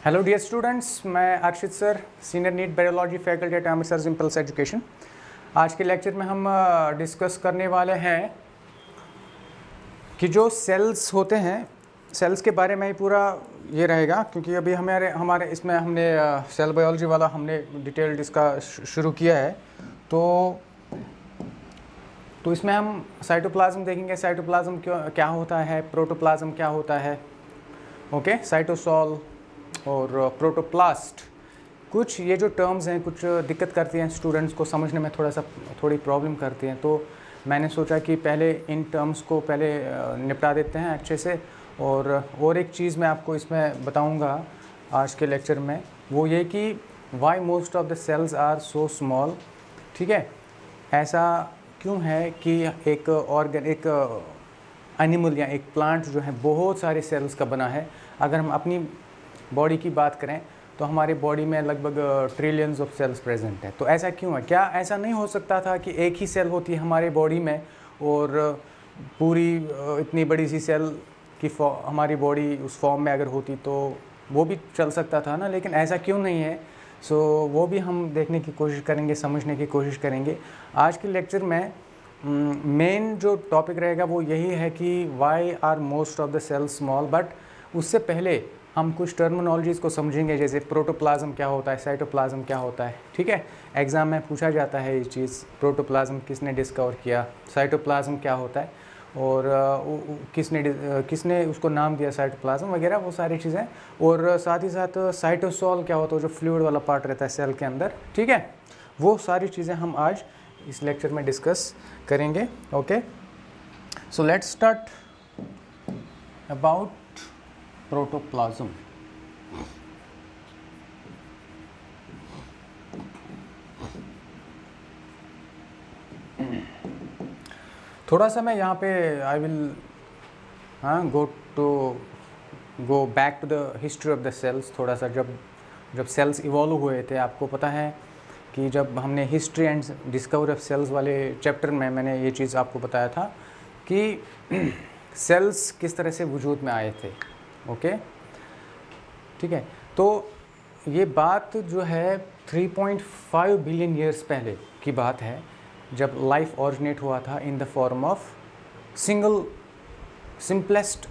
Hello dear students, मैं Arshit sir, senior NEET biology faculty at Amritsar Impulse Education. आज के lecture में हम डिस्कस करने वाले हैं कि जो सेल्स होते हैं, सेल्स के बारे में ही पूरा ये रहेगा, क्योंकि अभी हमारे इसमें हमने सेल बायोलॉजी वाला हमने डिटेल्ड इसका शुरू किया है। तो इसमें हम साइटोप्लाज्म देखेंगे। साइटोप्लाज्म क्या होता है, प्रोटोप्लाज्म क्या होता है, ओके, साइटोसॉल और प्रोटोप्लास्ट। कुछ ये जो टर्म्स हैं कुछ दिक्कत करती हैं स्टूडेंट्स को समझने में, थोड़ी प्रॉब्लम करती हैं। तो मैंने सोचा कि पहले इन टर्म्स को पहले निपटा देते हैं अच्छे से। और एक चीज़ मैं आपको इसमें बताऊंगा आज के लेक्चर में, वो ये कि why most of the cells are so small. ठीक है, ऐसा क्यों है कि एक एनिमल या एक प्लांट जो है बहुत सारे सेल्स का बना है। अगर हम अपनी बॉडी की बात करें तो हमारी बॉडी में लगभग ट्रिलियंस ऑफ सेल्स प्रेजेंट है। तो ऐसा क्यों है? क्या ऐसा नहीं हो सकता था कि एक ही सेल होती है हमारे बॉडी में और पूरी इतनी बड़ी सी सेल की हमारी बॉडी उस फॉर्म में अगर होती तो वो भी चल सकता था ना, लेकिन ऐसा क्यों नहीं है। सो वो भी हम देखने की कोशिश करेंगे, समझने की कोशिश करेंगे। आज के लेक्चर में मेन जो टॉपिक रहेगा वो यही है कि why are most of the cells small. But उससे पहले हम कुछ टर्मिनोलॉजीज़ को समझेंगे, जैसे प्रोटोप्लाज्म क्या होता है, साइटोप्लाज्म क्या होता है। ठीक है, एग्ज़ाम में पूछा जाता है ये चीज़, प्रोटोप्लाज्म किसने डिस्कवर किया, साइटोप्लाज्म क्या होता है और किसने उसको नाम दिया साइटोप्लाज्म वगैरह, वो सारी चीज़ें। और साथ ही साथ साइटोसॉल क्या होता है, जो फ्लूइड वाला पार्ट रहता है सेल के अंदर। ठीक है, वो सारी चीज़ें हम आज इस लेक्चर में डिस्कस करेंगे। Okay, so let's start about protoplasm. थोड़ा सा मैं यहाँ पे I will go back to the history of the cells. थोड़ा सा जब सेल्स इवॉल्व हुए थे, आपको पता है कि जब हमने history and discovery of cells वाले चैप्टर में मैंने ये चीज़ आपको बताया था कि सेल्स किस तरह से वजूद में आए थे। ओके, ठीक है। तो ये बात जो है 3.5 बिलियन ईयर्स पहले की बात है, जब लाइफ ऑरिजिनेट हुआ था in the form of simplest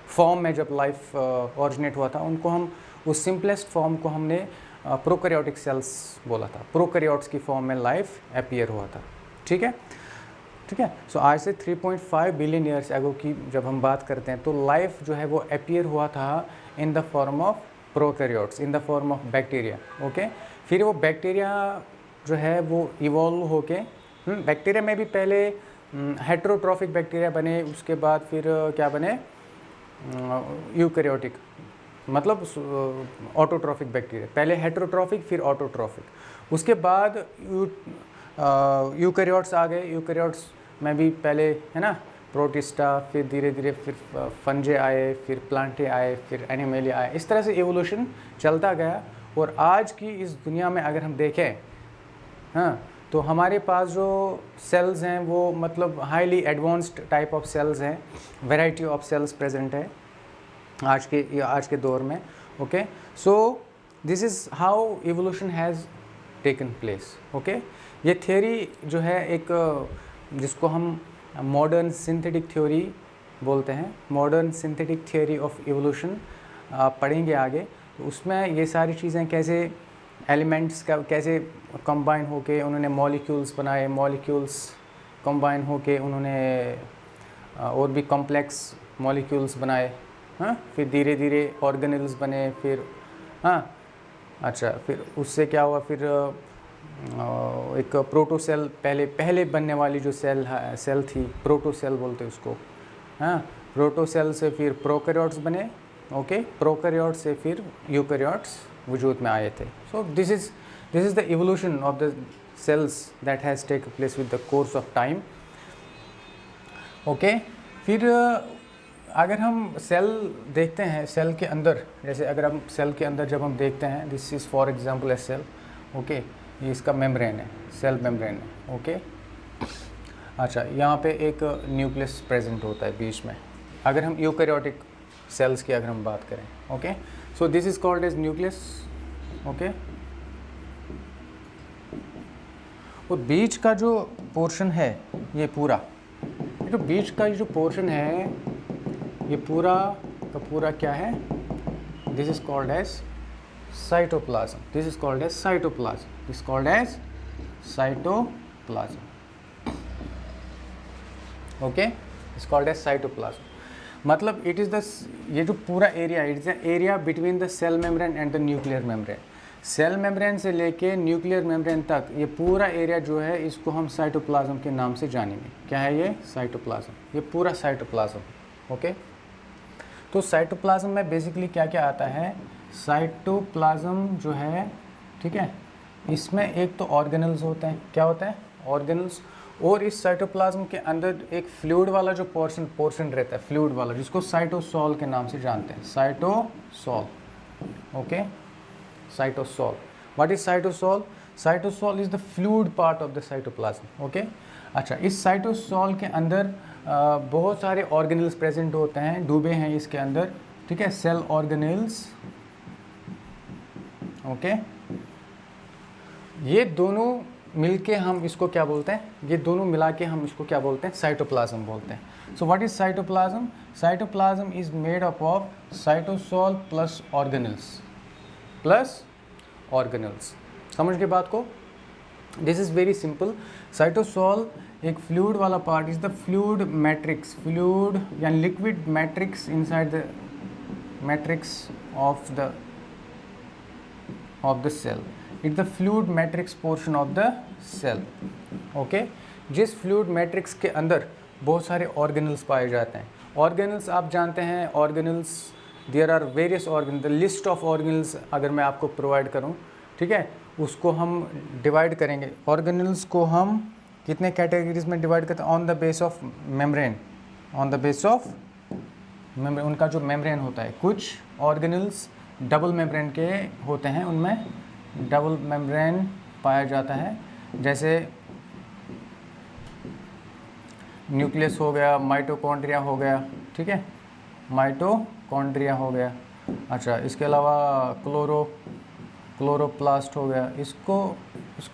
form में। जब लाइफ ऑरिजिनेट हुआ था, उनको हम उस सिंपलेस्ट फॉर्म को हमने प्रोकैरियोटिक सेल्स बोला था। प्रोकैरियोट्स की फॉर्म में लाइफ अपीयर हुआ था। ठीक है, ठीक है। सो आज से 3.5 बिलियन ईयर्स एगो की जब हम बात करते हैं, तो लाइफ जो है वो अपीयर हुआ था in the form of prokaryotes, in the form of bacteria. Okay, फिर वो बैक्टीरिया जो है वो इवॉल्व होके बैक्टीरिया में भी पहले हेटेरोट्रॉफिक बैक्टीरिया बने, उसके बाद फिर क्या बने, यूकैरियोटिक, मतलब ऑटोट्रॉफिक बैक्टीरिया। पहले हेटेरोट्रॉफिक फिर ऑटोट्रॉफिक, उसके बाद यूकैरियोट्स आ गए। यूकैरियोट्स में भी पहले है ना प्रोटिस्टा, फिर धीरे धीरे फिर फंजे आए, फिर प्लांटे आए, फिर एनिमेलिया आए। इस तरह से एवोल्यूशन चलता गया। और आज की इस दुनिया में अगर हम देखें, हाँ, तो हमारे पास जो सेल्स हैं वो मतलब highly advanced type of cells हैं, वैरायटी ऑफ सेल्स प्रेजेंट है आज के दौर में। Okay, so this is how evolution has taken place. Okay, ये थ्योरी जो है एक जिसको हम मॉडर्न सिंथेटिक थ्योरी बोलते हैं, modern synthetic theory of evolution पढ़ेंगे आगे। तो उसमें ये सारी चीज़ें कैसे एलिमेंट्स का कैसे कंबाइन होके उन्होंने मॉलिक्यूल्स बनाए, मॉलिक्यूल्स कंबाइन होके उन्होंने और भी कॉम्प्लेक्स मॉलिक्यूल्स बनाए, हाँ, फिर धीरे धीरे ऑर्गेनेल्स बने, फिर हाँ, अच्छा, फिर उससे क्या हुआ, फिर एक प्रोटोसेल पहले बनने वाली जो सेल थी, प्रोटोसेल बोलते उसको, हाँ, प्रोटोसेल से फिर प्रोकैरियोट्स बने। ओके, प्रोकैरियोट्स से फिर यूकैरियोट्स वजूद में आए थे। So this is the evolution of the cells that has take place with the course of time. Okay, फिर अगर हम सेल देखते हैं, सेल के अंदर, जैसे अगर हम सेल के अंदर जब हम देखते हैं, this is for example a cell. Okay, ये इसका मेम्ब्रेन है, सेल मेम्ब्रेन है। ओके, अच्छा, यहाँ पे एक न्यूक्लियस प्रेजेंट होता है बीच में। अगर हम यूकैरियोटिक सेल्स की अगर हम बात करें, okay, so this is called as nucleus, okay. और बीच का जो पोर्शन है ये पूरा, जो बीच का ये जो पोर्शन है ये पूरा का पूरा क्या है, this is called as cytoplasm, this is called as cytoplasm, this called as cytoplasm, okay, is called as cytoplasm. मतलब इट इज़ द, ये जो पूरा area, it is the area between the cell membrane and the nuclear membrane. Cell membrane से लेके nuclear membrane तक ये पूरा area जो है इसको हम साइटोप्लाज्म के नाम से जानेंगे। क्या है ये? साइटोप्लाज्म, ये पूरा साइटोप्लाज्म, ओके। तो साइटोप्लाज्म में बेसिकली क्या क्या आता है, साइटोप्लाज्म जो है, ठीक है, इसमें एक तो ऑर्गेनल्स होते हैं, क्या होता है? ऑर्गेनल्स। और इस साइटोप्लाज्म के अंदर एक फ्लूइड वाला जो पोर्शन रहता है, फ्लूइड वाला, जिसको साइटोसोल के नाम से जानते हैं, cytosol, okay, cytosol. What is cytosol? Cytosol is the fluid part of the cytoplasm, okay. अच्छा, इस साइटोसोल के अंदर बहुत सारे ऑर्गेनल्स प्रेजेंट होते हैं, डूबे हैं इसके अंदर, ठीक है, सेल ऑर्गेनल्स, ओके। ये दोनों मिलके हम इसको क्या बोलते हैं, ये दोनों मिला के हम इसको क्या बोलते हैं? साइटोप्लाज्म बोलते हैं। So what is cytoplasm? Cytoplasm is made up of cytosol plus organelles. समझ गए बात को? This is very simple. Cytosol एक फ्लूइड वाला part, is the fluid matrix, fluid या liquid matrix inside the matrix of the cell. It's the fluid matrix portion of the cell, okay. जिस fluid matrix के अंदर बहुत सारे organelles पाए जाते हैं। ऑर्गेनल्स आप जानते हैं, organelles, there are various organ, the list of organelles अगर मैं आपको प्रोवाइड करूं, ठीक है, उसको हम डिवाइड करेंगे। ऑर्गेनल्स को हम कितने कैटेगरीज में डिवाइड करते हैं? On the base of membrane, on the base of membrane, उनका जो मेम्ब्रेन होता है। कुछ ऑर्गेनल्स डबल मेम्ब्रेन के होते हैं, उनमें डबल मेम्ब्रेन पाया जाता है, जैसे न्यूक्लियस हो गया, माइटोकॉन्ड्रिया हो गया, ठीक है, माइटोकॉन्ड्रिया हो गया। अच्छा, इसके अलावा क्लोरोप्लास्ट हो गया। इसको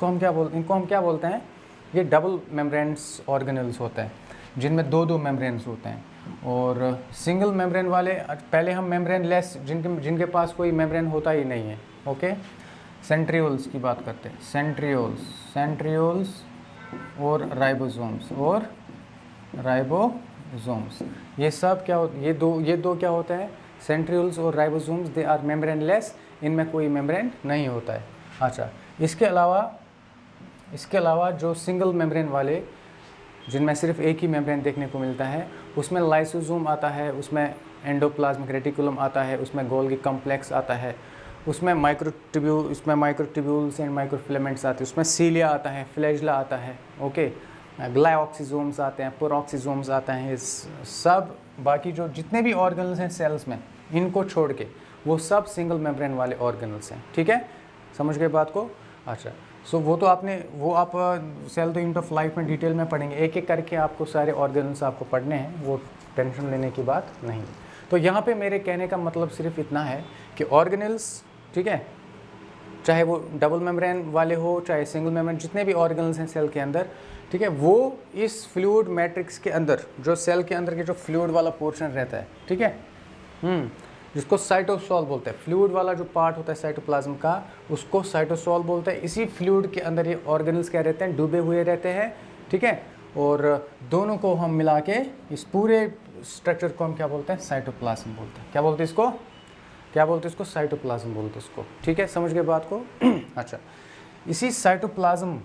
हम क्या बोलते हैं? इनको हम क्या बोलते हैं? ये डबल मेम्ब्रेन्स ऑर्गेनल्स होते हैं, जिनमें दो मेम्ब्रेन्स होते हैं। और सिंगल मेम्ब्रेन वाले, पहले हम मेम्ब्रेन लेस, जिनके पास कोई मेम्ब्रेन होता ही नहीं है, ओके, सेंट्रियोल्स की बात करते हैं, सेंट्रियोल्स और राइबोसोम्स, ये सब क्या होते, ये दो क्या होता है? सेंट्रियोल्स और ribosomes, they are membrane less, इनमें कोई मेम्ब्रेन नहीं होता है। अच्छा, इसके अलावा जो सिंगल मेम्ब्रेन वाले, जिनमें सिर्फ एक ही मेम्ब्रेन देखने को मिलता है, उसमें लाइसोसोम आता है, उसमें एंडोप्लाज्मिक रेटिकुलम आता है, उसमें गोल्गी कॉम्प्लेक्स आता है, उसमें माइक्रोट्यूब्यूल्स एंड माइक्रोफिलामेंट्स आते हैं, उसमें सीलिया आता है, फ्लैजिला आता है, ओके, ग्लाइऑक्सिसोम्स आते हैं, पेरोक्सिसोम्स आते हैं। सब बाकी जो जितने भी ऑर्गेनल्स हैं सेल्स में, इनको छोड़ के वो सब सिंगल मेम्ब्रेन वाले ऑर्गेनल्स हैं, ठीक है, समझ गए बात को? अच्छा, सो वो आप cell the unit of life में डिटेल में पढ़ेंगे, एक एक करके आपको सारे ऑर्गेनल्स आपको पढ़ने हैं, वो टेंशन लेने की बात नहीं। तो यहाँ पे मेरे कहने का मतलब सिर्फ इतना है कि ऑर्गेनल्स, ठीक है, चाहे वो डबल मेम्ब्रेन वाले हो, चाहे सिंगल मेम्ब्रेन, जितने भी ऑर्गेनल्स हैं सेल के अंदर, ठीक है, वो इस फ्लूइड मैट्रिक्स के अंदर, जो सेल के अंदर के जो फ्लूइड वाला पोर्शन रहता है, ठीक है, जिसको साइटोसोल बोलते हैं, फ्लूइड वाला जो पार्ट होता है साइटोप्लाज्म का, उसको साइटोसोल बोलते हैं। इसी फ्लूइड के अंदर ये ऑर्गेनल्स क्या रहते हैं? डूबे हुए रहते हैं, ठीक है। और दोनों को हम मिला के इस पूरे स्ट्रक्चर को हम क्या बोलते हैं? साइटोप्लाज्म बोलते हैं। क्या बोलते हैं इसको? साइटोप्लाज्म बोलते हैं इसको, ठीक है, समझ गए बात को? अच्छा, इसी साइटोप्लाज्म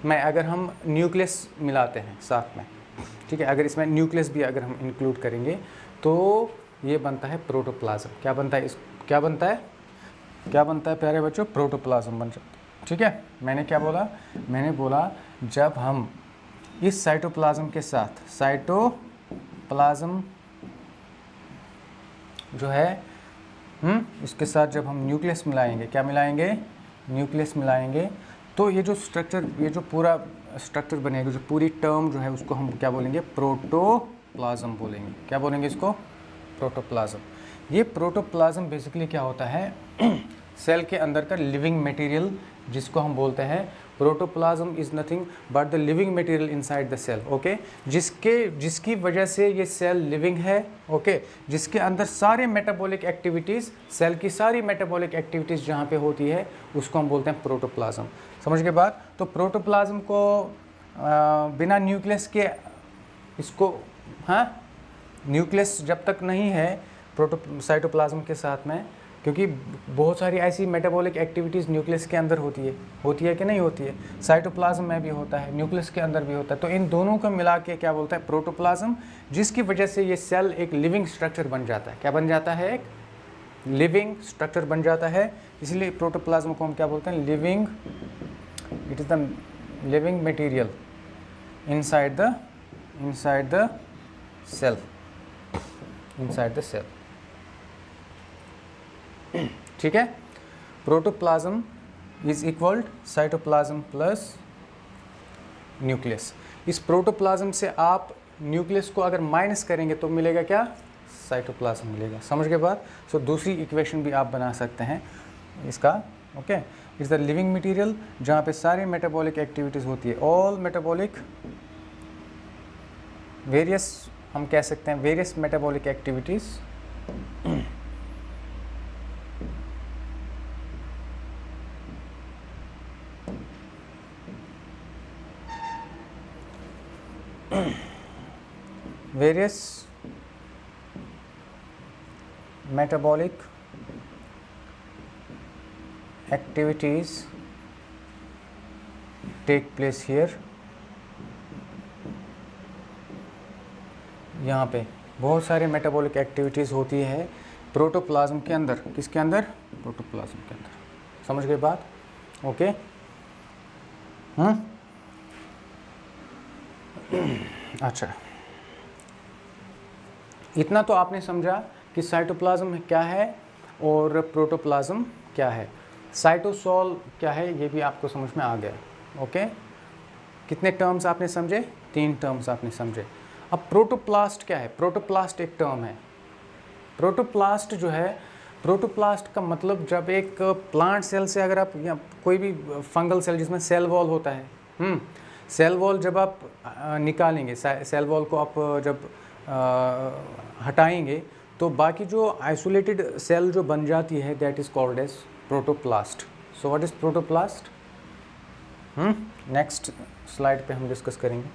में अगर हम न्यूक्लियस मिलाते हैं साथ में, ठीक है, अगर इसमें न्यूक्लियस भी अगर हम इंक्लूड करेंगे तो ये बनता है प्रोटोप्लाज्म। क्या बनता है प्यारे बच्चों? प्रोटोप्लाज्म बन जाता है, ठीक है। मैंने क्या बोला? मैंने बोला जब हम इस साइटोप्लाज्म के साथ, साइटोप्लाज्म जो है, इसके साथ जब हम न्यूक्लियस मिलाएंगे, क्या मिलाएंगे? न्यूक्लियस मिलाएंगे, तो ये जो स्ट्रक्चर, ये जो पूरा स्ट्रक्चर बनेगा, जो पूरी टर्म जो है, उसको हम क्या बोलेंगे? प्रोटोप्लाज्म बोलेंगे। क्या बोलेंगे इसको? प्रोटोप्लाज्म। ये प्रोटोप्लाज्म बेसिकली क्या होता है, सेल के अंदर का लिविंग मटेरियल जिसको हम बोलते हैं protoplasm is nothing but the living material inside the cell. Okay, जिसकी वजह से ये सेल लिविंग है। ओके, जिसके अंदर सारे मेटाबॉलिक एक्टिविटीज़, सेल की सारी मेटाबॉलिक एक्टिविटीज़ जहाँ पे होती है उसको हम बोलते हैं प्रोटोप्लाज्म। समझ के बाद, तो प्रोटोप्लाज्म को बिना न्यूक्लियस के इसको, हाँ, न्यूक्लियस जब तक नहीं है साइटोप्लाज्म के साथ में, क्योंकि बहुत सारी ऐसी मेटाबॉलिक एक्टिविटीज़ न्यूक्लियस के अंदर होती है कि नहीं होती है, साइटोप्लाज्म में भी होता है, न्यूक्लियस के अंदर भी होता है। तो इन दोनों को मिला के क्या बोलता है, प्रोटोप्लाज्म, जिसकी वजह से ये सेल एक लिविंग स्ट्रक्चर बन जाता है। क्या बन जाता है, एक लिविंग स्ट्रक्चर बन जाता है। इसलिए प्रोटोप्लाज्म को हम क्या बोलते हैं, living, it is the living material inside the cell, inside the cell. ठीक है, protoplasm is equaled cytoplasm plus nucleus. इस प्रोटोप्लाज्म से आप न्यूक्लियस को अगर माइनस करेंगे तो मिलेगा क्या, साइटोप्लाज्म मिलेगा। समझ के बाद, सो दूसरी इक्वेशन भी आप बना सकते हैं इसका। Okay, is the living material जहाँ पे सारे मेटाबॉलिक एक्टिविटीज़ होती है, ऑल मेटाबॉलिक, वेरियस, हम कह सकते हैं various metabolic activities various metabolic activities take place here। यहाँ पे बहुत सारे मेटाबॉलिक एक्टिविटीज़ होती है प्रोटोप्लाज्म के अंदर। किसके अंदर, प्रोटोप्लाज्म के अंदर। समझ गए बात, ओके। अच्छा, इतना तो आपने समझा कि साइटोप्लाज्म क्या है और प्रोटोप्लाज्म क्या है। साइटोसोल क्या है ये भी आपको समझ में आ गया। ओके, कितने टर्म्स आपने समझे, 3 टर्म्स आपने समझे। अब प्रोटोप्लास्ट क्या है, प्रोटोप्लास्ट एक टर्म है। प्रोटोप्लास्ट जो है, प्रोटोप्लास्ट का मतलब जब एक प्लांट सेल से अगर आप, या कोई भी फंगल सेल जिसमें सेल वॉल होता है, सेल वॉल जब आप निकालेंगे, सेल वॉल को आप जब हटाएंगे तो बाकी जो आइसोलेटेड सेल जो बन जाती है, that is called as protoplast. So what is protoplast, next slide पे हम डिस्कस करेंगे।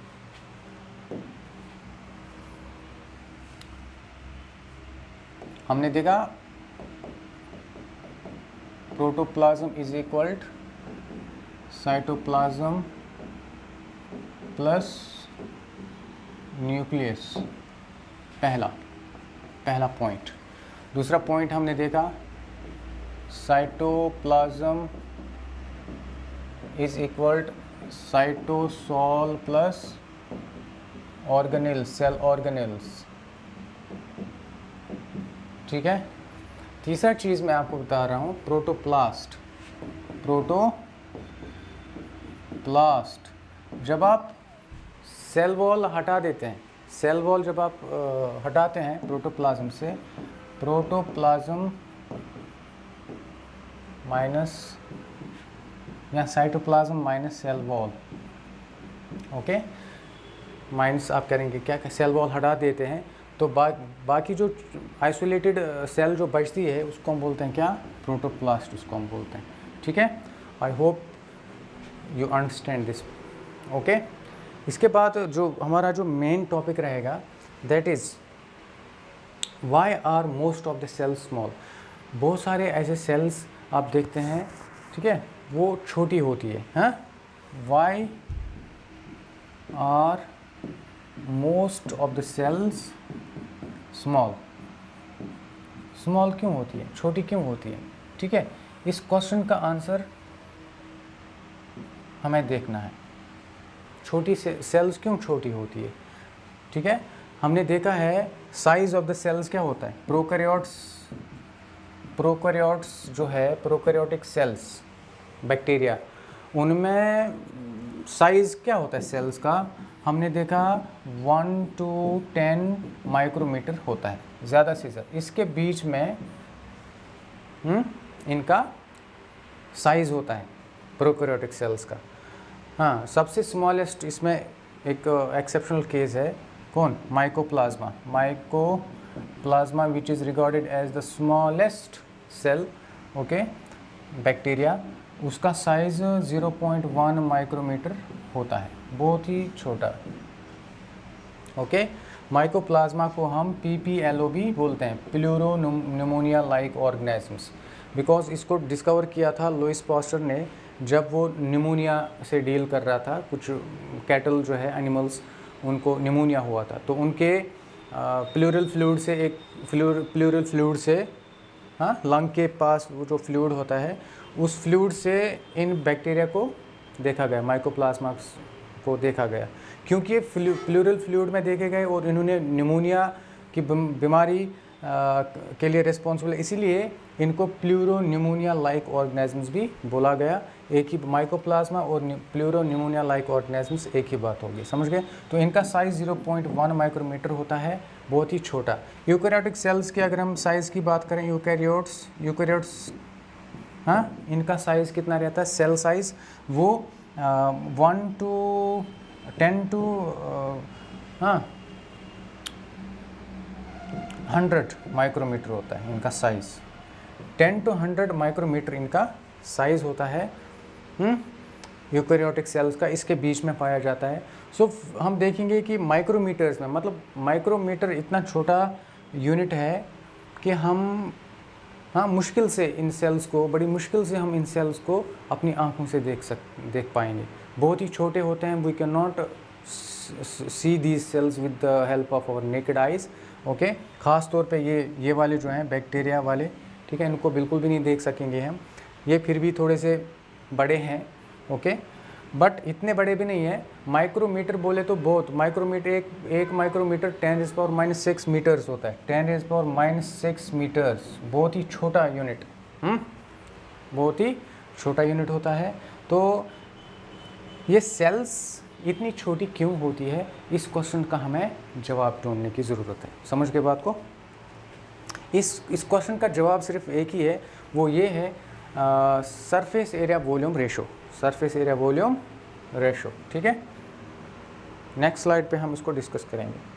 हमने देखा protoplasm is equaled cytoplasm plus nucleus, पहला पॉइंट। दूसरा पॉइंट हमने देखा cytoplasm is equaled cytosol plus organelle, cell organelles. ठीक है, तीसरा चीज़ मैं आपको बता रहा हूँ, प्रोटोप्लास्ट। प्रोटोप्लास्ट जब आप सेल वॉल हटा देते हैं, सेल वॉल जब आप हटाते हैं प्रोटोप्लाज्म से, प्रोटोप्लाज्म माइनस या cytoplasm minus cell wall. Okay, minus आप करेंगे क्या, सेल वॉल हटा देते हैं तो बाकी जो आइसोलेटेड सेल जो बचती है उसको हम बोलते हैं क्या, प्रोटोप्लास्ट, उसको हम बोलते हैं। ठीक है, I hope you understand this. Okay, इसके बाद जो हमारा जो मेन टॉपिक रहेगा, that is why are most of the cells small. बहुत सारे ऐसे सेल्स आप देखते हैं, ठीक है, वो छोटी होती है, हाँ। Why are most of the cells small, small क्यों होती है, छोटी क्यों होती है। ठीक है, इस क्वेश्चन का आंसर हमें देखना है, छोटी से सेल्स क्यों छोटी होती है। ठीक है, हमने देखा है साइज ऑफ द सेल्स क्या होता है, प्रोकैरियोट्स जो है, प्रोकैरियोटिक सेल्स, बैक्टीरिया, उनमें साइज़ क्या होता है सेल्स का, हमने देखा 1 to 10 माइक्रोमीटर होता है ज़्यादा से ज़्यादा। इसके बीच में इनका साइज़ होता है प्रोकैरियोटिक सेल्स का। हाँ, सबसे स्मॉलेस्ट इसमें एक एक्सेप्शनल केस है, कौन? Mycoplasma. Mycoplasma which is regarded as the smallest cell, okay, bacteria. उसका साइज़ 0.1 माइक्रोमीटर होता है, बहुत ही छोटा, ओके। माइकोप्लाज्मा को हम PPLO भी बोलते हैं, pleuro pneumonia like organisms, because इसको डिस्कवर किया था लुइस पास्टर ने जब वो निमोनिया से डील कर रहा था। कुछ कैटल जो है, एनिमल्स, उनको निमोनिया हुआ था, तो उनके प्लूरल फ्लूइड से, हाँ, लंग के पास वो जो फ्लूइड होता है, उस फ्लूइड से इन बैक्टीरिया को देखा गया, माइकोप्लाज्मा को देखा गया, क्योंकि ये प्लूरल फ्लूइड में देखे गए और इन्होंने निमोनिया की बीमारी के लिए रिस्पॉन्सिबल है, इसीलिए इनको प्लूरो न्यूमोनिया लाइक ऑर्गेनिजम्स भी बोला गया। एक ही माइकोप्लाज्मा और प्लूरो न्यूमोनिया लाइक ऑर्गेनिजम्स एक ही बात होगी, समझ गए? तो इनका साइज़ 0.1 माइक्रोमीटर होता है, बहुत ही छोटा। यूकैरियोटिक सेल्स की अगर हम साइज़ की बात करें, यूकैरियोट्स, हाँ, इनका साइज़ कितना रहता है? सेल साइज़ वो 1 to 10 to 100 माइक्रोमीटर होता है इनका साइज़। 10 to 100 माइक्रोमीटर इनका साइज़ होता है यूकैरियोटिक सेल्स का, इसके बीच में पाया जाता है। सो हम देखेंगे कि माइक्रोमीटर्स में, मतलब माइक्रोमीटर इतना छोटा यूनिट है कि हम, हाँ, मुश्किल से इन सेल्स को, बड़ी मुश्किल से हम इन सेल्स को अपनी आँखों से देख पाएंगे। बहुत ही छोटे होते हैं, we can not see these cells with the help of our naked eyes, okay. ख़ास तौर पे ये वाले जो हैं बैक्टीरिया वाले, ठीक है, इनको बिल्कुल भी नहीं देख सकेंगे हम। ये फिर भी थोड़े से बड़े हैं, ओके, बट इतने बड़े भी नहीं है। माइक्रोमीटर बोले तो बहुत, माइक्रोमीटर एक माइक्रोमीटर 10⁻⁻6 मीटर्स होता है, 10⁻⁻6 मीटर्स, बहुत ही छोटा यूनिट, बहुत ही छोटा यूनिट होता है। तो ये सेल्स इतनी छोटी क्यों होती है, इस क्वेश्चन का हमें जवाब ढूंढने की ज़रूरत है। समझ गए बात को? इस क्वेश्चन का जवाब सिर्फ एक ही है, वो ये है surface area volume ratio, surface area volume ratio, ठीक है। नेक्स्ट स्लाइड पे हम इसको डिस्कस करेंगे।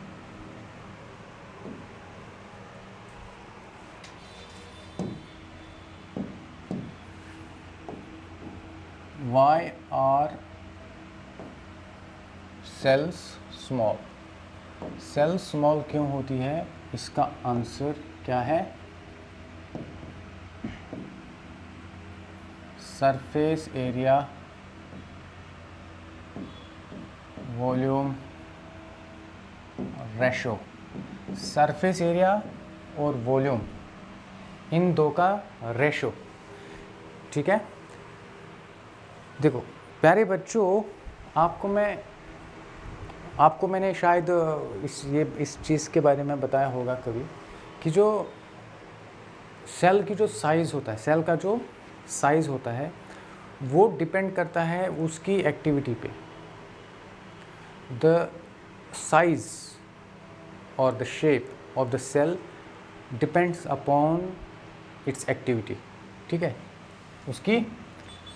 Why are cells small? Cell small क्यों होती है, इसका आंसर क्या है? Surface area volume ratio. Surface area और वॉल्यूम, इन दो का रेशो, ठीक है। देखो प्यारे बच्चों, आपको मैंने शायद इस चीज़ के बारे में बताया होगा कभी, कि जो सेल की जो साइज़ होता है, सेल का जो साइज़ होता है, वो डिपेंड करता है उसकी एक्टिविटी पे। द साइज़ और the shape of the cell depends upon its activity, ठीक है, उसकी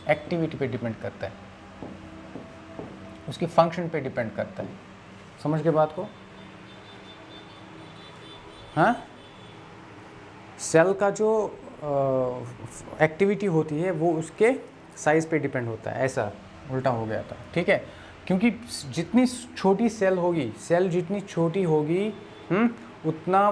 एक्टिविटी पे डिपेंड करता है, उसकी फंक्शन पे डिपेंड करता है। समझ के बात को? हाँ, सेल का जो एक्टिविटी होती है वो उसके साइज़ पे डिपेंड होता है, ऐसा उल्टा हो गया था, ठीक है। क्योंकि जितनी छोटी सेल होगी, सेल जितनी छोटी होगी, उतना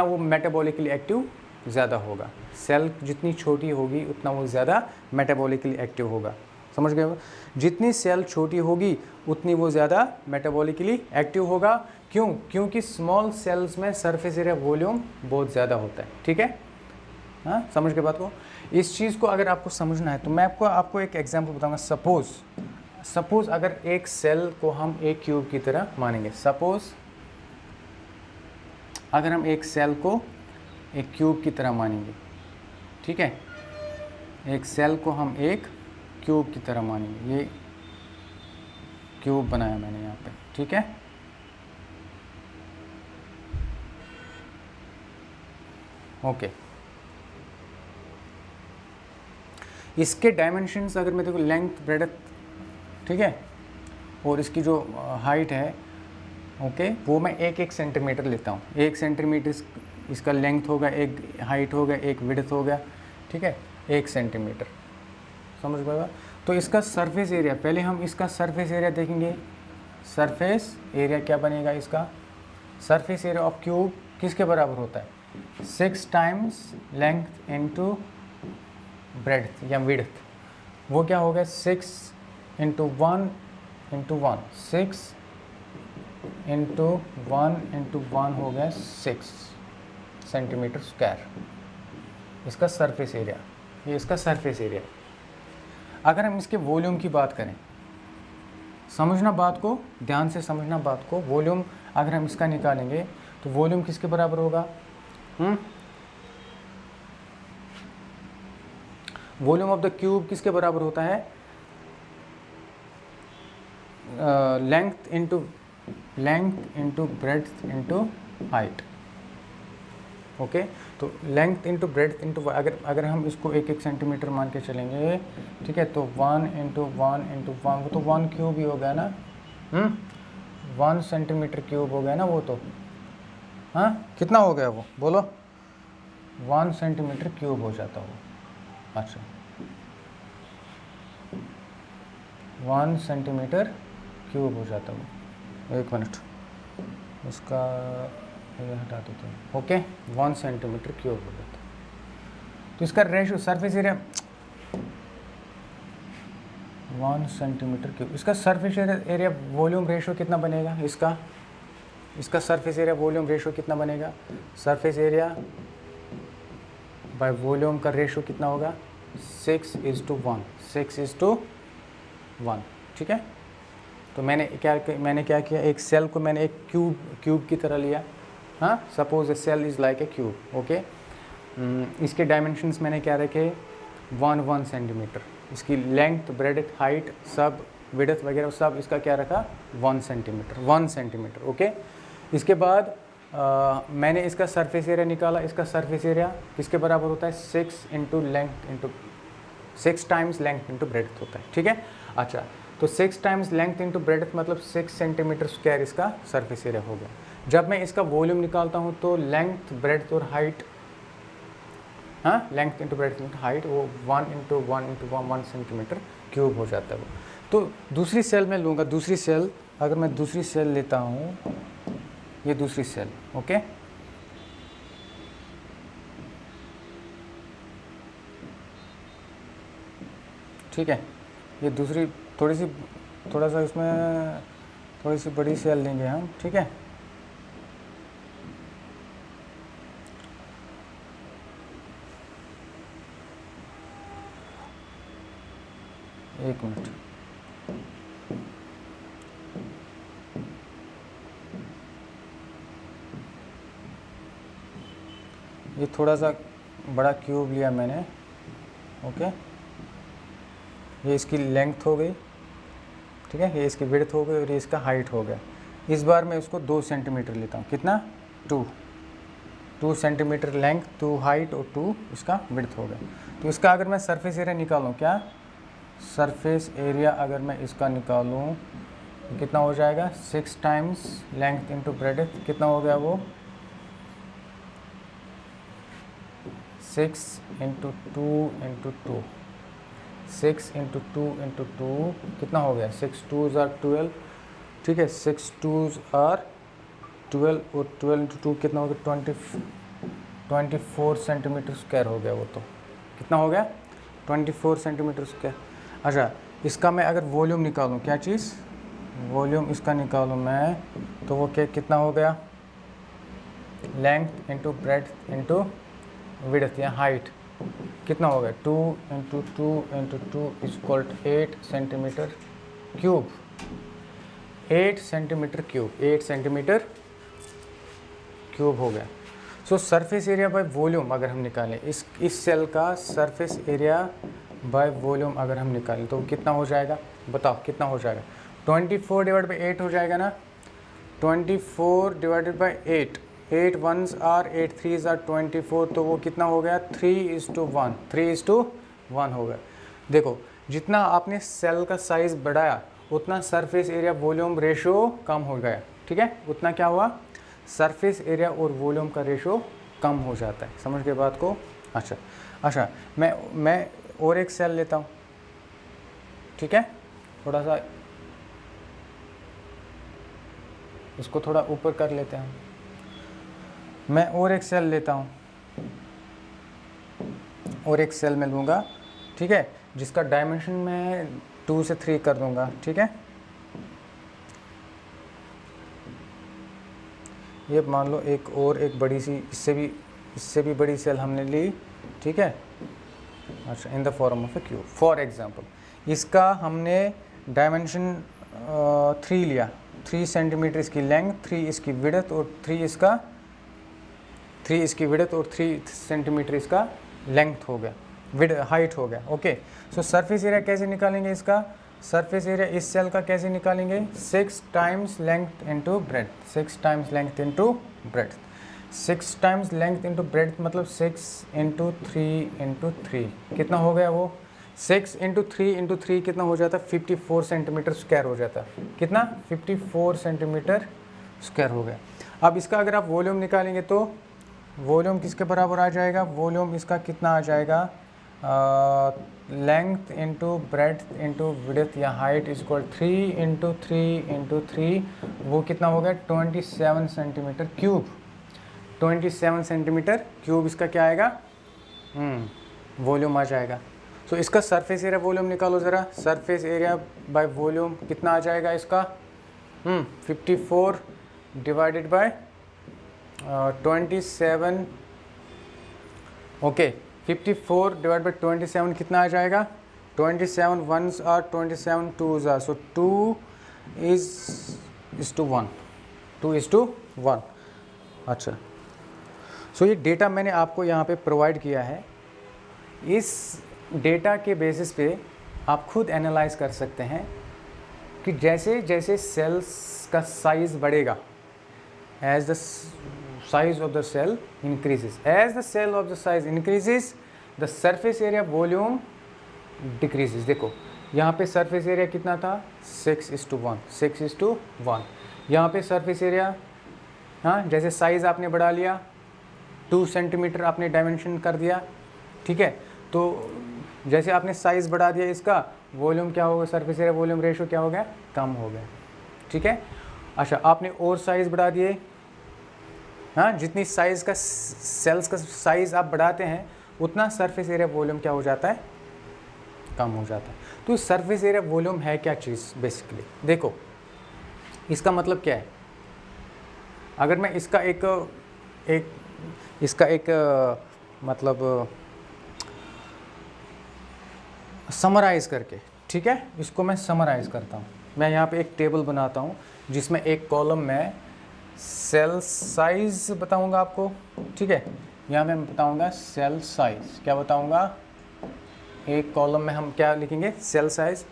वो मेटाबॉलिकली एक्टिव ज़्यादा होगा। सेल जितनी छोटी होगी उतना वो ज़्यादा मेटाबॉलिकली एक्टिव होगा। समझ गए? जितनी सेल छोटी होगी उतनी वो ज़्यादा मेटाबॉलिकली एक्टिव होगा। क्यों? क्योंकि स्मॉल सेल्स में सरफेस एरिया वॉल्यूम बहुत ज़्यादा होता है, ठीक है। हाँ, समझ के बात को? इस चीज़ को अगर आपको समझना है तो मैं आपको एक एग्जांपल बताऊंगा। सपोज़ अगर एक सेल को हम एक क्यूब की तरह मानेंगे, सपोज़ अगर हम एक सेल को एक क्यूब की तरह मानेंगे, ठीक है, एक सेल को हम एक क्यूब की तरह मानेंगे। क्यूब बनाया मैंने यहाँ पे, ठीक है। ओके, इसके डायमेंशंस अगर मैं देखो लेंथ ब्रेडथ, ठीक है, और इसकी जो हाइट है, ओके, वो मैं 1-1 सेंटीमीटर लेता हूँ। 1 सेंटीमीटर इसका लेंथ होगा, एक हाइट होगा, एक विड्थ होगा, ठीक है, 1 सेंटीमीटर, समझ पाएगा। तो इसका सरफेस एरिया, पहले हम इसका सरफेस एरिया देखेंगे। सरफेस एरिया क्या बनेगा इसका? सरफेस एरिया ऑफ क्यूब किसके बराबर होता है? 6 टाइम्स लेंथ इंटू ब्रेड्थ या विड्थ। वो क्या होगा? 6 इंटू 1 इंटू 1, 6 इंटू 1 इंटू 1 हो गया 6 सेंटीमीटर स्क्वायर, इसका सरफेस एरिया। ये इसका सरफेस एरिया। अगर हम इसके वॉल्यूम की बात करें, समझना बात को, ध्यान से समझना बात को। वॉल्यूम अगर हम इसका निकालेंगे तो वॉल्यूम किसके बराबर होगा? वॉल्यूम ऑफ द क्यूब किसके बराबर होता है? Length into breadth into height. Okay, तो लेंथ इंटू ब्रेड्थ इंटू, अगर हम इसको 1-1 सेंटीमीटर मान के चलेंगे, ठीक है, तो 1 इंटू 1 इंटू 1, वो तो 1 क्यूब ही हो गया ना। 1 सेंटीमीटर क्यूब हो गया ना वो तो। हाँ, कितना हो गया वो, बोलो? 1 सेंटीमीटर क्यूब हो जाता वो। अच्छा, 1 सेंटीमीटर क्यूब हो जाता वो। 1 मिनट, इसका ये हटा देते हैं। ओके, 1 सेंटीमीटर क्यूब हो जाता है। तो इसका ratio surface area 1 centimetre cube, इसका सरफेस एरिया वॉल्यूम रेशो कितना बनेगा? इसका सरफेस एरिया वॉल्यूम रेशो कितना बनेगा? सरफेस एरिया बाय वॉल्यूम का रेशो कितना होगा? 6:1, 6:1, ठीक है। तो मैंने क्या किया, एक सेल को मैंने एक क्यूब की तरह लिया। हाँ, suppose a cell is like a cube. Okay, इसके डायमेंशंस मैंने क्या रखे? 1 सेंटीमीटर। इसकी लेंथ, ब्रेड्थ, हाइट, सब विड्थ वगैरह सब इसका क्या रखा? 1 सेंटीमीटर। ओके, इसके बाद मैंने इसका सरफेस एरिया निकाला। इसका सरफेस एरिया किसके बराबर होता है? 6 टाइम्स लेंथ इंटू ब्रेड्थ होता है, ठीक है। अच्छा, तो 6 टाइम्स लेंथ इंटू ब्रेड्थ मतलब 6 सेंटीमीटर स्क्वायर इसका सरफेस एरिया हो गया। जब मैं इसका वॉल्यूम निकालता हूँ तो लेंथ, ब्रेड्थ और हाइट, हाँ, length into breadth into height, वो 1 इंटू 1 सेंटीमीटर क्यूब हो जाता है वो। तो दूसरी सेल मैं लूँगा, दूसरी सेल, अगर मैं दूसरी सेल लेता हूँ, ये दूसरी सेल, ओके, ठीक है, ये दूसरी थोड़ा सा इसमें थोड़ी सी बड़ी सेल लेंगे हम, ठीक है। एक मिनट, ये थोड़ा सा बड़ा क्यूब लिया मैंने। ओके, ये इसकी लेंथ हो गई, ठीक है, ये इसकी विड्थ हो गई और ये इसका हाइट हो गया। इस बार मैं इसको 2 सेंटीमीटर लेता हूँ। कितना? 2 सेंटीमीटर लेंथ, 2 हाइट और 2 इसका विड्थ हो गया। तो इसका अगर मैं सरफेस एरिया निकालूँ, क्या सरफेस एरिया अगर मैं इसका निकालूँ कितना हो जाएगा? 6 टाइम्स लेंथ इंटू ब्रेड्थ, कितना हो गया वो? 6 इंटू 2 इंटू 2, 6 इंटू 2 इंटू 2 कितना हो गया? 6 2s are 12, ठीक है, 6 2s are 12 और 12 इंटू 2 कितना हो गया? 24 सेंटीमीटर स्क्वायर हो गया वो तो। कितना हो गया? 24 सेंटीमीटर स्क्वायर। अच्छा, इसका मैं अगर वॉल्यूम निकालूँ, क्या चीज़? वॉल्यूम इसका निकालूँ मैं, तो वो कितना हो गया? Length into breadth into width या हाइट कितना हो गया? 2 into 2 into 2 equal 8 centimetre cube. 8 centimetre cube हो गया। सो सरफेस एरिया बाय वॉल्यूम अगर हम निकालें, इस सेल का सरफेस एरिया बाय वॉल्यूम अगर हम निकालें तो कितना हो जाएगा? बताओ कितना हो जाएगा? 24 डिवाइड बाई 8 हो जाएगा ना, 24 divided by 8, 8 1s are 8 3s are 24, तो वो कितना हो गया 3:1, 3:1 हो गया। देखो जितना आपने सेल का साइज़ बढ़ाया उतना सरफेस एरिया वॉल्यूम रेशो कम हो गया, ठीक है, उतना क्या हुआ, सरफेस एरिया और वॉल्यूम का रेशो कम हो जाता है। समझ गए बात को। अच्छा मैं और एक सेल लेता हूँ, ठीक है, थोड़ा सा इसको थोड़ा ऊपर कर लेते हैं। मैं और एक सेल लेता हूँ, और एक सेल में लूँगा, ठीक है, जिसका डायमेंशन मैं 2 से 3 कर दूँगा, ठीक है। ये मान लो एक और एक बड़ी सी इससे भी बड़ी सेल हमने ली, ठीक है। अच्छा, in the form of A cube. For example इसका हमने डायमेंशन 3 लिया, 3 सेंटीमीटर इसकी लेंथ, 3 इसकी विड्थ और 3 इसकी विड्थ और 3 सेंटीमीटर इसका लेंथ हो गया, हाइट हो गया। ओके, सो सरफेस एरिया कैसे निकालेंगे इसका, सरफेस एरिया इस सेल का कैसे निकालेंगे, 6 times length into breadth, 6 times length into breadth, 6 times length into breadth मतलब 6 इंटू 3 कितना हो गया वो, 6 इंटू 3 कितना हो जाता है, 54 सेंटीमीटर स्क्वायर हो जाता है। कितना, 54 सेंटीमीटर स्क्वायर हो गया। अब इसका अगर आप वॉल्यूम निकालेंगे तो वॉल्यूम किसके बराबर आ जाएगा, वॉल्यूम इसका कितना आ जाएगा, length into breadth into width या हाइट इज इक्वल 3 इंटू 3 वो कितना हो गया 27 सेंटीमीटर क्यूब, 27 सेंटीमीटर क्यूब इसका क्या आएगा, वॉल्यूम आ जाएगा। तो इसका सरफेस एरिया वॉल्यूम निकालो ज़रा, सरफेस एरिया बाय वॉल्यूम कितना आ जाएगा इसका, 54 divided by 27, okay, 54 divide by 27 कितना आ जाएगा, 27 1s are 27 2s are, so 2 is to 1। अच्छा, सो ये डेटा मैंने आपको यहाँ पे प्रोवाइड किया है। इस डेटा के बेसिस पे आप खुद एनालाइज कर सकते हैं कि जैसे जैसे सेल्स का साइज़ बढ़ेगा, as the size of the cell increases, as the cell of the size increases the surface area volume decreases। देखो यहाँ पे सरफेस एरिया कितना था 6:1, यहाँ पे सरफेस एरिया, हाँ, जैसे साइज़ आपने बढ़ा लिया 2 सेंटीमीटर आपने डायमेंशन कर दिया, ठीक है, तो जैसे आपने साइज़ बढ़ा दिया इसका वॉल्यूम क्या होगा, सरफेस एरिया वॉल्यूम रेशो क्या हो गया, कम हो गया, ठीक है। अच्छा, आपने और साइज़ बढ़ा दिए, हाँ, जितनी साइज़ का सेल्स का साइज़ आप बढ़ाते हैं उतना सरफेस एरिया वॉल्यूम क्या हो जाता है, कम हो जाता है। तो सरफेस एरिया वॉल्यूम है क्या चीज़, बेसिकली देखो इसका मतलब क्या है। अगर मैं इसका एक मतलब समराइज़ करके, ठीक है, इसको मैं समराइज़ करता हूँ। मैं यहाँ पे एक टेबल बनाता हूँ जिसमें एक कॉलम में सेल साइज़ बताऊंगा आपको, ठीक है, यहाँ मैं बताऊंगा सेल साइज़, क्या बताऊंगा, एक कॉलम में हम क्या लिखेंगे, सेल साइज़,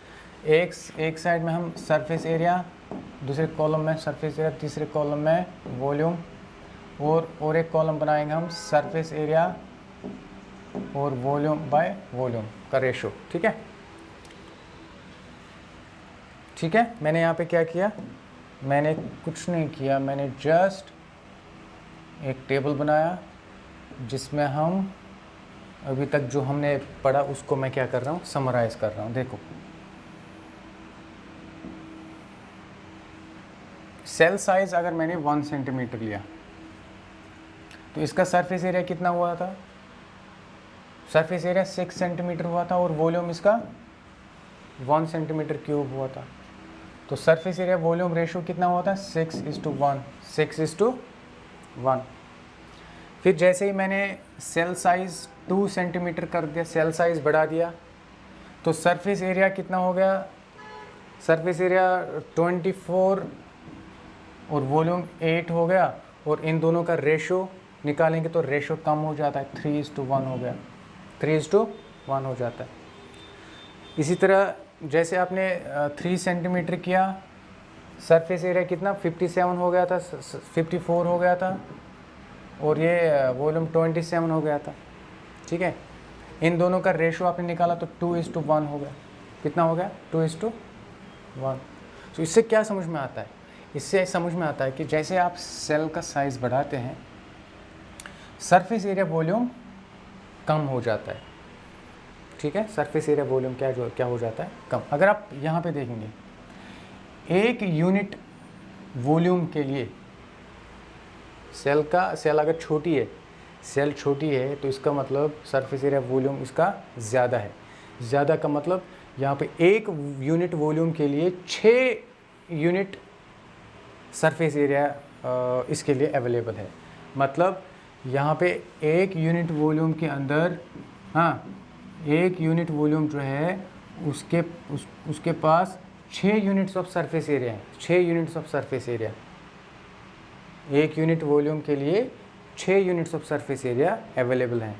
एक साइड में हम सरफेस एरिया, दूसरे कॉलम में सरफेस एरिया, तीसरे कॉलम में वॉल्यूम, और एक कॉलम बनाएंगे हम सरफेस एरिया और वॉल्यूम बाय वॉल्यूम का रेशो, ठीक है। ठीक है, मैंने यहाँ पे क्या किया, मैंने कुछ नहीं किया, मैंने जस्ट एक टेबल बनाया जिसमें हम अभी तक जो हमने पढ़ा उसको मैं क्या कर रहा हूँ, समराइज़ कर रहा हूँ। देखो सेल साइज़ अगर मैंने 1 सेंटीमीटर लिया तो इसका सरफेस एरिया कितना हुआ था, सरफेस एरिया 6 सेंटीमीटर हुआ था और वॉल्यूम इसका 1 सेंटीमीटर क्यूब हुआ था। तो सरफेस एरिया वॉल्यूम रेशो कितना हुआ था, 6:1। फिर जैसे ही मैंने सेल साइज़ 2 सेंटीमीटर कर दिया, सेल साइज़ बढ़ा दिया, तो सरफेस एरिया कितना हो गया, सरफेस एरिया 24 और वॉल्यूम 8 हो गया, और इन दोनों का रेशो निकालेंगे तो रेशो कम हो जाता है, 3:1 हो गया, 3:1 हो जाता है। इसी तरह जैसे आपने 3 सेंटीमीटर किया, सरफेस एरिया कितना 57 हो गया था, 54 हो गया था, और ये वॉल्यूम 27 हो गया था। ठीक है, इन दोनों का रेशो आपने निकाला तो 2:1 हो गया। कितना हो गया? 2:1। तो इससे क्या समझ में आता है? इससे समझ में आता है कि जैसे आप सेल का साइज़ बढ़ाते हैं, सरफेस एरिया वॉल्यूम कम हो जाता है। ठीक है, सरफेस एरिया वॉल्यूम क्या हो जाता है? कम। अगर आप यहाँ पे देखेंगे, एक यूनिट वॉल्यूम के लिए सेल अगर छोटी है, सेल छोटी है तो इसका मतलब सरफेस एरिया वॉल्यूम इसका ज़्यादा है। ज़्यादा का मतलब यहाँ पे एक यूनिट वॉल्यूम के लिए 6 यूनिट सरफेस एरिया इसके लिए अवेलेबल है। मतलब यहाँ पे एक यूनिट वॉल्यूम के अंदर, हाँ, एक यूनिट वॉल्यूम जो है उसके पास 6 यूनिट्स ऑफ सरफेस एरिया है। 6 यूनिट्स ऑफ सरफेस एरिया, एक यूनिट वॉल्यूम के लिए 6 units of surface area available हैं।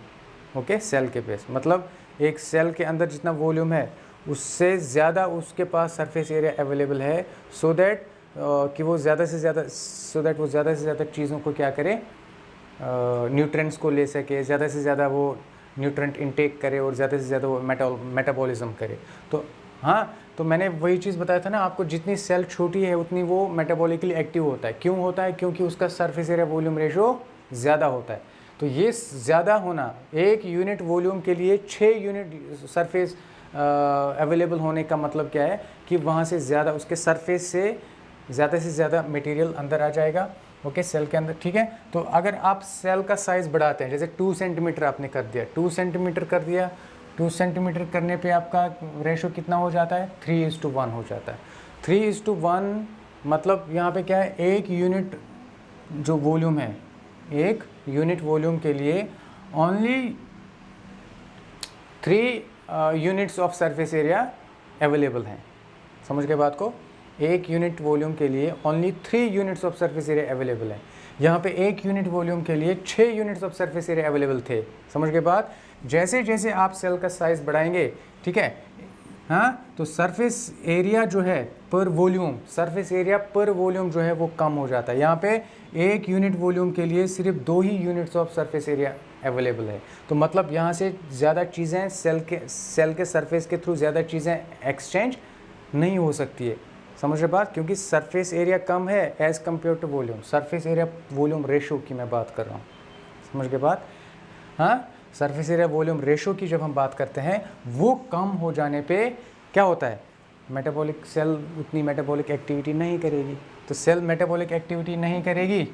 ओके, सेल के पेस मतलब एक सेल के अंदर जितना वॉल्यूम है उससे ज़्यादा उसके पास सरफेस एरिया अवेलेबल है, सो दैट वो ज़्यादा से ज़्यादा चीज़ों को क्या करे, न्यूट्रेंट्स को ले सके, ज़्यादा से ज़्यादा वो न्यूट्रेंट इनटेक करे और ज़्यादा से ज़्यादा वो मेटाबॉलिज्म करे। तो हाँ, तो मैंने वही चीज़ बताया था ना आपको, जितनी सेल छोटी है उतनी वो मेटाबॉलिकली एक्टिव होता है। क्यों होता है? क्योंकि उसका सरफेस एरिया वॉल्यूम रेशो ज़्यादा होता है। तो ये ज़्यादा होना, एक यूनिट वॉल्यूम के लिए 6 यूनिट सरफेस अवेलेबल होने का मतलब क्या है कि वहाँ से ज़्यादा, उसके सरफेस से ज़्यादा मटेरियल अंदर आ जाएगा। ओके, सेल के अंदर। ठीक है, तो अगर आप सेल का साइज़ बढ़ाते हैं, जैसे 2 सेंटीमीटर आपने कर दिया, 2 सेंटीमीटर कर दिया, 2 सेंटीमीटर करने पे आपका रेशो कितना हो जाता है? 3:1 हो जाता है। 3:1 मतलब यहाँ पे क्या है, एक यूनिट जो वॉल्यूम है, एक यूनिट वॉल्यूम के लिए only 3 units of surface area available हैं। समझ गए बात को? एक यूनिट वॉल्यूम के लिए only 3 units of surface area available है। यहाँ पे एक यूनिट वॉल्यूम के लिए 6 units of surface area available थे। समझ गए बात? जैसे जैसे आप सेल का साइज़ बढ़ाएंगे, ठीक है, हाँ, तो सरफेस एरिया जो है पर वॉल्यूम, सरफेस एरिया पर वॉल्यूम जो है वो कम हो जाता है। यहाँ पे एक यूनिट वॉल्यूम के लिए सिर्फ 2 ही units of surface area available है। तो मतलब यहाँ से ज़्यादा चीज़ें सेल के सरफेस के थ्रू ज़्यादा चीज़ें एक्सचेंज नहीं हो सकती है। समझ रहे बात? क्योंकि सरफेस एरिया कम है as compared to volume. Surface area volume ratio की मैं बात कर रहा हूँ। समझ गए बात? हाँ, सरफेस एरिया वॉल्यूम रेशो की जब हम बात करते हैं, वो कम हो जाने पे क्या होता है, मेटाबॉलिक सेल उतनी मेटाबॉलिक एक्टिविटी नहीं करेगी। तो सेल मेटाबॉलिक एक्टिविटी नहीं करेगी,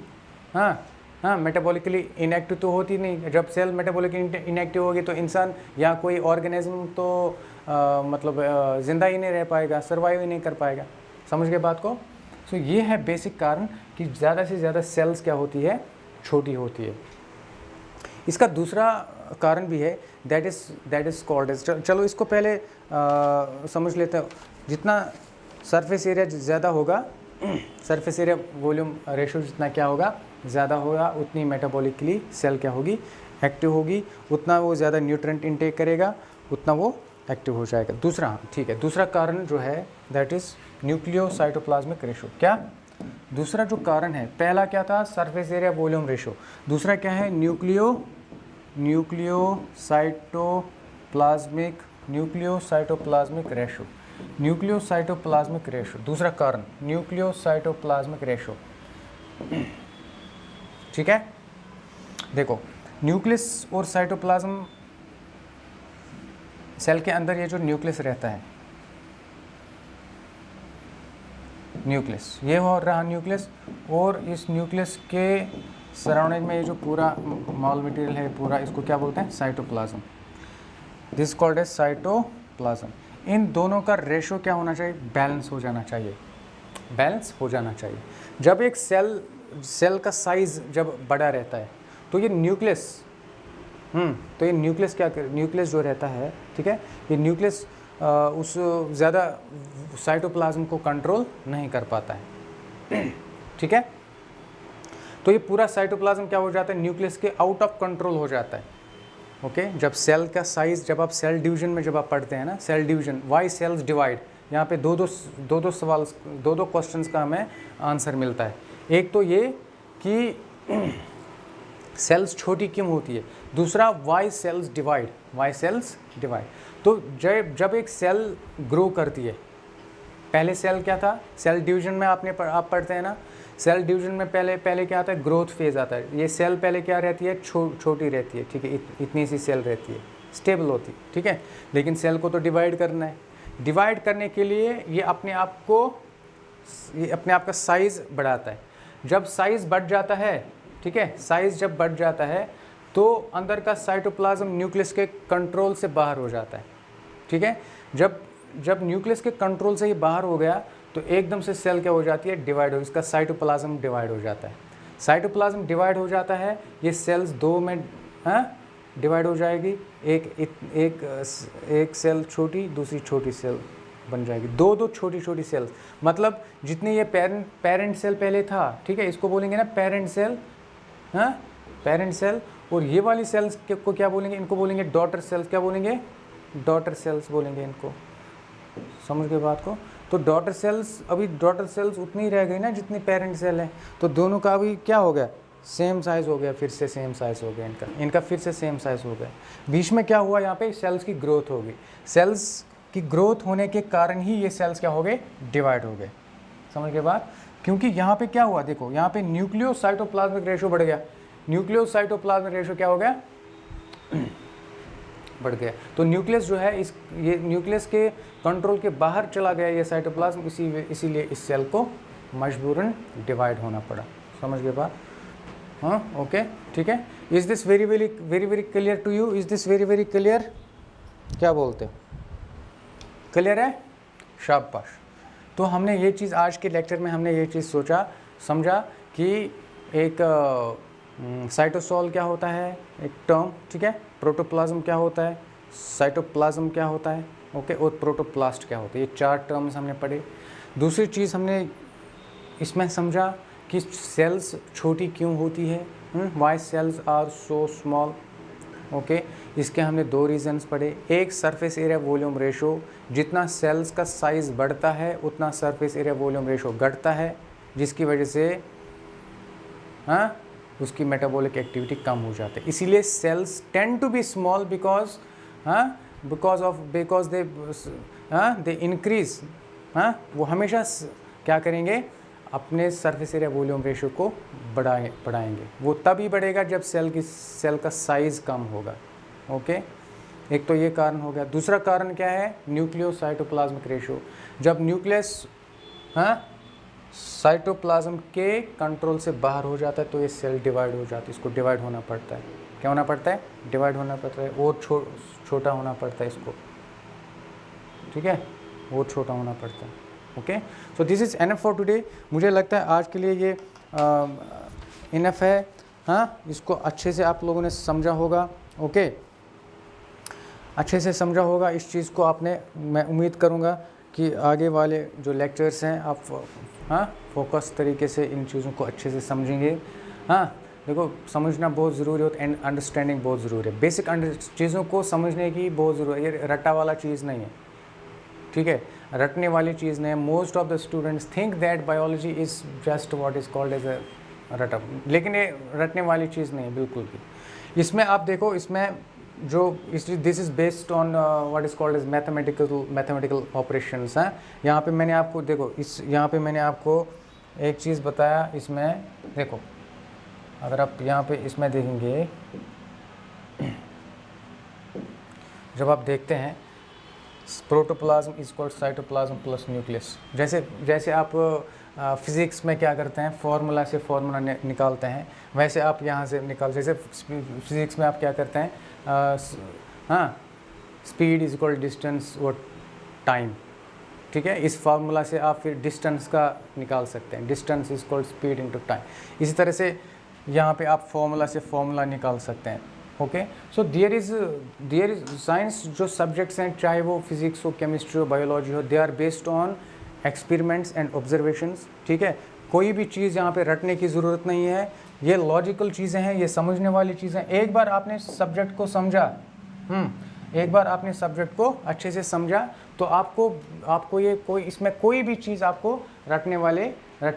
हाँ, मेटाबॉलिकली इनएक्टिव तो होती नहीं। जब सेल मेटाबॉलिकली इनएक्टिव होगी तो इंसान या कोई ऑर्गेनिज्म तो मतलब ज़िंदा ही नहीं रह पाएगा, सर्वाइव ही नहीं कर पाएगा। समझ गए बात को? सो ये है बेसिक कारण कि ज़्यादा से ज़्यादा सेल्स क्या होती है, छोटी होती है। इसका दूसरा कारण भी है, दैट इज़ कॉल्ड एज, चलो इसको पहले समझ लेते हैं। जितना सरफेस एरिया ज़्यादा होगा, सरफेस एरिया वॉल्यूम रेशो जितना क्या होगा, ज़्यादा होगा, उतनी मेटाबॉलिकली सेल क्या होगी, एक्टिव होगी, उतना वो ज़्यादा न्यूट्रेंट इनटेक करेगा, उतना वो एक्टिव हो जाएगा। दूसरा, ठीक है, दूसरा कारण जो है दैट इज़ न्यूक्लियोसाइटोप्लाज्मिक रेशो। क्या दूसरा जो कारण है, पहला क्या था, सरफेस एरिया वॉल्यूम रेशो, दूसरा क्या है, न्यूक्लियोसाइटोप्लाज्मिक रेशो, दूसरा कारण न्यूक्लियोसाइटोप्लाज्मिक रेशो। ठीक है, देखो, न्यूक्लियस और साइटोप्लाज्म, सेल के अंदर ये जो न्यूक्लियस रहता है, न्यूक्लियस, ये हो रहा न्यूक्लियस, और इस न्यूक्लियस के सराउंडिंग में ये जो पूरा मॉल मटेरियल है पूरा, इसको क्या बोलते हैं, cytoplasm. This called as cytoplasm. इन दोनों का रेशो क्या होना चाहिए, बैलेंस हो जाना चाहिए, बैलेंस हो जाना चाहिए। जब एक सेल का साइज़ जब बड़ा रहता है तो ये न्यूक्लियस न्यूक्लियस जो रहता है, ठीक है, ये न्यूक्लियस उस ज़्यादा साइटोप्लाज्म को कंट्रोल नहीं कर पाता है। ठीक है, तो ये पूरा साइटोप्लाज्म क्या हो जाता है, न्यूक्लियस के आउट ऑफ कंट्रोल हो जाता है। ओके जब सेल का साइज़, जब आप सेल डिवीजन में जब आप पढ़ते हैं ना, cell division, why cells divide, यहाँ पे दो दो क्वेश्चंस का हमें आंसर मिलता है। एक तो ये कि सेल्स छोटी क्यों होती है, दूसरा why cells divide, why cells divide. तो जब एक सेल ग्रो करती है, पहले सेल क्या था, सेल डिवीजन में आप पढ़ते हैं ना, सेल डिवीजन में पहले क्या आता है, ग्रोथ फेज आता है। ये सेल पहले क्या रहती है, छोटी रहती है, ठीक है, इतनी सी सेल रहती है, स्टेबल होती है, ठीक है। लेकिन सेल को तो डिवाइड करना है, डिवाइड करने के लिए ये अपने आप का साइज़ बढ़ाता है। जब साइज़ बढ़ जाता है, ठीक है, साइज़ जब बढ़ जाता है तो अंदर का साइटोप्लाज्म न्यूक्लियस के कंट्रोल से बाहर हो जाता है, ठीक है। जब न्यूक्लियस के कंट्रोल से ये बाहर हो गया तो एकदम से सेल क्या हो जाती है, डिवाइड हो, इसका साइटोप्लाज्म डिवाइड हो जाता है। साइटोप्लाज्म डिवाइड हो जाता है, ये सेल्स दो में डिवाइड हो जाएगी, एक सेल छोटी, दूसरी छोटी सेल बन जाएगी, दो छोटी सेल्स। मतलब जितनी ये पेरेंट सेल पहले था, ठीक है, इसको बोलेंगे ना पेरेंट सेल, पेरेंट सेल। और ये वाली सेल्स को क्या बोलेंगे, इनको बोलेंगे डॉटर सेल्स। क्या बोलेंगे, डॉटर सेल्स बोलेंगे इनको। समझ गए बात को। तो डॉटर सेल्स, अभी डॉटर सेल्स उतनी रह गई ना जितनी पेरेंट सेल है, तो दोनों का अभी क्या हो गया, सेम साइज़ हो गया, फिर से सेम साइज़ हो गया इनका फिर से सेम साइज़ हो गया। बीच में क्या हुआ, यहाँ पे सेल्स की ग्रोथ हो गई। सेल्स की ग्रोथ होने के कारण ही ये सेल्स क्या हो गए, डिवाइड हो गए। समझ गए बात। क्योंकि यहाँ पे क्या हुआ, देखो यहाँ पे न्यूक्लियोसाइटोप्लाज्मिक रेशो बढ़ गया, न्यूक्लियोसाइटोप्लाज्मिक रेशो क्या हो गया, बढ़ गया। तो न्यूक्लियस जो है, ये न्यूक्लियस के कंट्रोल के बाहर चला गया ये साइटोप्लाज्म, इसीलिए इस सेल को मजबूरन डिवाइड होना पड़ा। समझ गए बात, हाँ, ओके, ठीक है। Is this very very clear to you, is this very clear, क्या बोलते हो, क्लियर है, शाबाश। तो हमने ये चीज़ आज के लेक्चर में हमने ये चीज़ समझा कि एक साइटोसोल क्या होता है, एक टर्म, ठीक है, प्रोटोप्लाज्म क्या होता है, साइटोप्लाज्म क्या होता है, ओके, और प्रोटोप्लास्ट क्या होता है, ये 4 टर्म्स हमने पढ़े। दूसरी चीज़ हमने इसमें समझा कि सेल्स छोटी क्यों होती है, why cells are so small, okay. इसके हमने 2 रीजंस पढ़े। एक, सरफेस एरिया वॉल्यूम रेशो, जितना सेल्स का साइज़ बढ़ता है उतना सरफेस एरिया वॉल्यूम रेशो घटता है, जिसकी वजह से उसकी मेटाबॉलिक एक्टिविटी कम हो जाती है। इसीलिए cells tend to be small because they increase, वो हमेशा क्या करेंगे, अपने सरफेस एरिया वॉल्यूम रेशो को बढ़ाएंगे। वो तभी बढ़ेगा जब सेल का साइज़ कम होगा, ओके। एक तो ये कारण हो गया। दूसरा कारण क्या है, न्यूक्लियोसाइटोप्लाज्मिक रेशो। जब न्यूक्लियस साइटोप्लाज्म के कंट्रोल से बाहर हो जाता है तो ये सेल डिवाइड हो जाती है, इसको डिवाइड होना पड़ता है। क्या होना पड़ता है, डिवाइड होना पड़ता है, और छोटा होना पड़ता है इसको, ठीक है, और छोटा होना पड़ता है, okay. So this is enough for today. मुझे लगता है आज के लिए ये इनफ है, हाँ। इसको अच्छे से आप लोगों ने समझा होगा, ओके, अच्छे से समझा होगा इस चीज़ को आपने। मैं उम्मीद करूँगा कि आगे वाले जो लेक्चर्स हैं आप फोकस तरीके से इन चीज़ों को अच्छे से समझेंगे। देखो, समझना बहुत ज़रूरी होता है, एंड अंडरस्टैंडिंग बहुत ज़रूरी है। बेसिक चीज़ों को समझने की बहुत ज़रूरी है, ये रट्टा वाला चीज़ नहीं है, ठीक है, रटने वाली चीज़ नहीं है। Most of the students think that biology is just what is called as a रटअप, लेकिन ये रटने वाली चीज़ नहीं है बिल्कुल भी। इसमें आप देखो, इसमें जो this is based on what is called as mathematical operations हैं। यहाँ पे मैंने आपको देखो, यहाँ पे मैंने आपको एक चीज़ बताया। इसमें देखो, अगर आप यहाँ पे इसमें देखेंगे, जब आप देखते हैं protoplasm is called cytoplasm plus nucleus, जैसे आप फिज़िक्स में क्या करते हैं, फार्मूला से फार्मूला निकालते हैं, वैसे आप यहाँ से जैसे फिज़िक्स में आप क्या करते हैं, स्पीड इज इक्वल डिस्टेंस और टाइम, ठीक है। इस फार्मूला से आप फिर डिस्टेंस का निकाल सकते हैं, distance is equal speed into time. इसी तरह से यहाँ पे आप फार्मूला से फार्मूला निकाल सकते हैं, okay. So there is science, जो सब्जेक्ट्स हैं, चाहे वो फिज़िक्स हो, केमिस्ट्री हो, बायोलॉजी हो, they are based on experiments and observations, ठीक है। कोई भी चीज़ यहाँ पे रटने की ज़रूरत नहीं है। ये लॉजिकल चीज़ें हैं, ये समझने वाली चीज़ें। एक बार आपने सब्जेक्ट को समझा, एक बार आपने सब्जेक्ट को अच्छे से समझा तो आपको ये कोई इसमें कोई भी चीज़ आपको रटने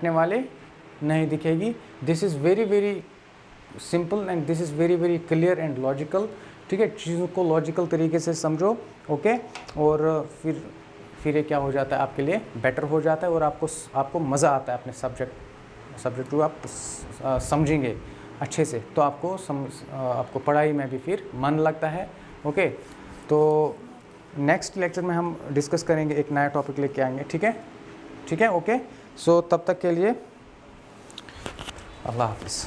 वाले नहीं दिखेगी। This is very very simple and this is very very clear and logical. ठीक है, चीज़ों को लॉजिकल तरीके से समझो, ओके। और फिर ये क्या हो जाता है, आपके लिए बेटर हो जाता है और आपको मज़ा आता है अपने सब्जेक्ट को आप समझेंगे अच्छे से, तो आपको पढ़ाई में भी फिर मन लगता है, ओके। तो नेक्स्ट लेक्चर में हम डिस्कस करेंगे, एक नया टॉपिक लेके आएंगे, ठीक है, ओके। सो तब तक के लिए अल्लाह हाफिज़।